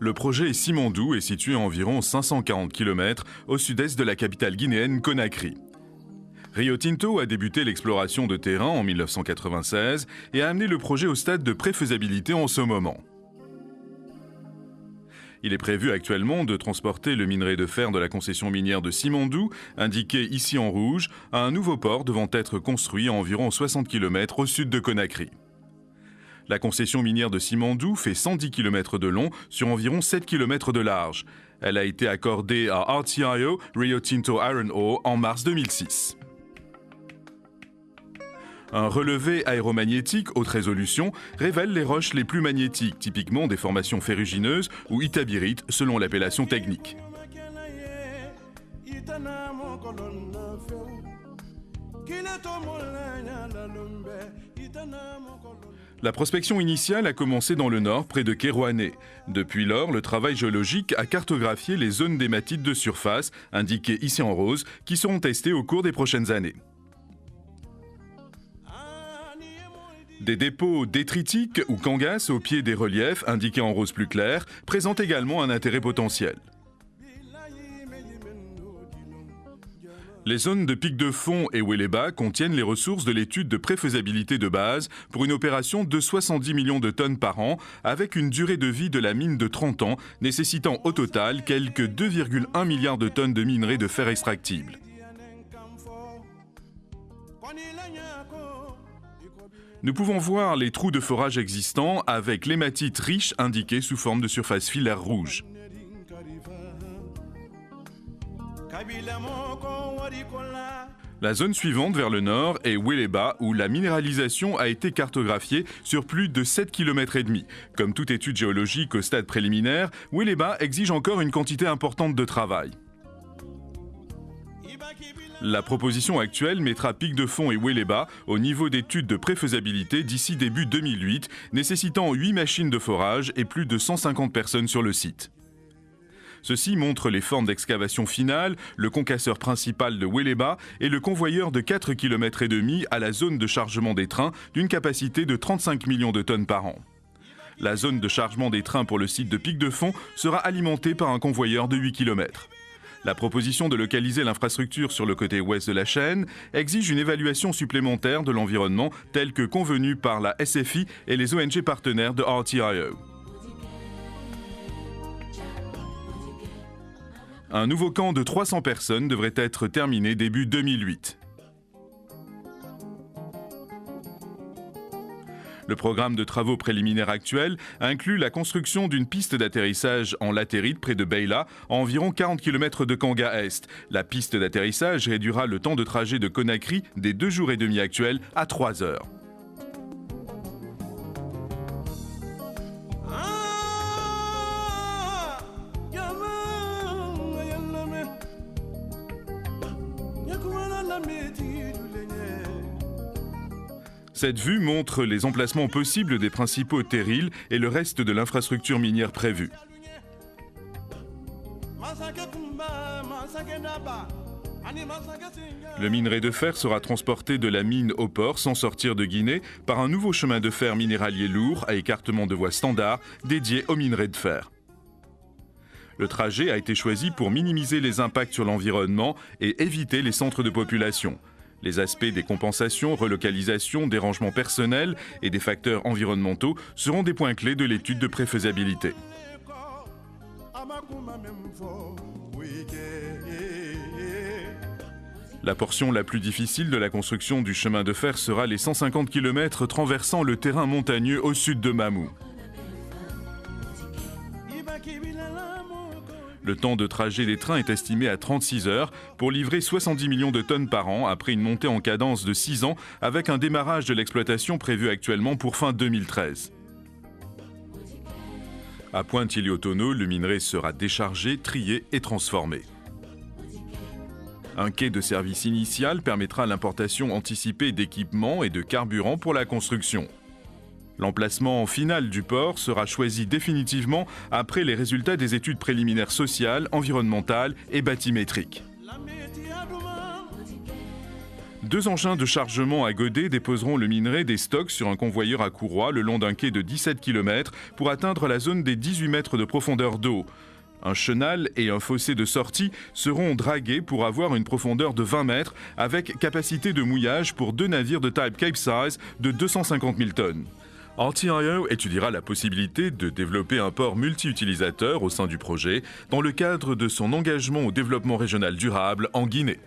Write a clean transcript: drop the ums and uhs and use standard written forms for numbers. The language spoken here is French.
Le projet Simandou est situé à environ 540 km au sud-est de la capitale guinéenne Conakry. Rio Tinto a débuté l'exploration de terrain en 1996 et a amené le projet au stade de préfaisabilité en ce moment. Il est prévu actuellement de transporter le minerai de fer de la concession minière de Simandou, indiqué ici en rouge, à un nouveau port devant être construit à environ 60 km au sud de Conakry. La concession minière de Simandou fait 110 km de long sur environ 7 km de large. Elle a été accordée à RTIO, Rio Tinto Iron Ore, en mars 2006. Un relevé aéromagnétique haute résolution révèle les roches les plus magnétiques, typiquement des formations ferrugineuses ou itabirites selon l'appellation technique. La prospection initiale a commencé dans le nord, près de Kérouané. Depuis lors, le travail géologique a cartographié les zones d'hématite de surface, indiquées ici en rose, qui seront testées au cours des prochaines années. Des dépôts détritiques ou kangas au pied des reliefs, indiqués en rose plus clair, présentent également un intérêt potentiel. Les zones de pic de fond et Weleba contiennent les ressources de l'étude de préfaisabilité de base pour une opération de 70 millions de tonnes par an, avec une durée de vie de la mine de 30 ans, nécessitant au total quelques 2,1 milliards de tonnes de minerai de fer extractible. Nous pouvons voir les trous de forage existants avec l'hématite riche indiquée sous forme de surface filaire rouge. La zone suivante vers le nord est Weleba, où la minéralisation a été cartographiée sur plus de 7,5 km. Comme toute étude géologique au stade préliminaire, Weleba exige encore une quantité importante de travail. La proposition actuelle mettra Pic de Fond et Weleba au niveau d'études de préfaisabilité d'ici début 2008, nécessitant 8 machines de forage et plus de 150 personnes sur le site. Ceci montre les formes d'excavation finale, le concasseur principal de Weleba et le convoyeur de 4,5 km à la zone de chargement des trains d'une capacité de 35 millions de tonnes par an. La zone de chargement des trains pour le site de Pic de Fond sera alimentée par un convoyeur de 8 km. La proposition de localiser l'infrastructure sur le côté ouest de la chaîne exige une évaluation supplémentaire de l'environnement telle que convenue par la SFI et les ONG partenaires de RTIO. Un nouveau camp de 300 personnes devrait être terminé début 2008. Le programme de travaux préliminaires actuel inclut la construction d'une piste d'atterrissage en latérite près de Beila, à environ 40 km de Kanga Est. La piste d'atterrissage réduira le temps de trajet de Conakry des 2 jours et demi actuels à 3 heures. Cette vue montre les emplacements possibles des principaux terrils et le reste de l'infrastructure minière prévue. Le minerai de fer sera transporté de la mine au port sans sortir de Guinée par un nouveau chemin de fer minéralier lourd à écartement de voie standard dédié au minerai de fer. Le trajet a été choisi pour minimiser les impacts sur l'environnement et éviter les centres de population. Les aspects des compensations, relocalisations, dérangements personnels et des facteurs environnementaux seront des points clés de l'étude de préfaisabilité. La portion la plus difficile de la construction du chemin de fer sera les 150 km traversant le terrain montagneux au sud de Mamou. Le temps de trajet des trains est estimé à 36 heures pour livrer 70 millions de tonnes par an après une montée en cadence de 6 ans avec un démarrage de l'exploitation prévu actuellement pour fin 2013. À Pointe-Iliotono, le minerai sera déchargé, trié et transformé. Un quai de service initial permettra l'importation anticipée d'équipements et de carburant pour la construction. L'emplacement final du port sera choisi définitivement après les résultats des études préliminaires sociales, environnementales et bathymétriques. 2 engins de chargement à godets déposeront le minerai des stocks sur un convoyeur à courroie le long d'un quai de 17 km pour atteindre la zone des 18 mètres de profondeur d'eau. Un chenal et un fossé de sortie seront dragués pour avoir une profondeur de 20 mètres avec capacité de mouillage pour 2 navires de type Capesize de 250 000 tonnes. RTIO étudiera la possibilité de développer un port multi-utilisateur au sein du projet dans le cadre de son engagement au développement régional durable en Guinée.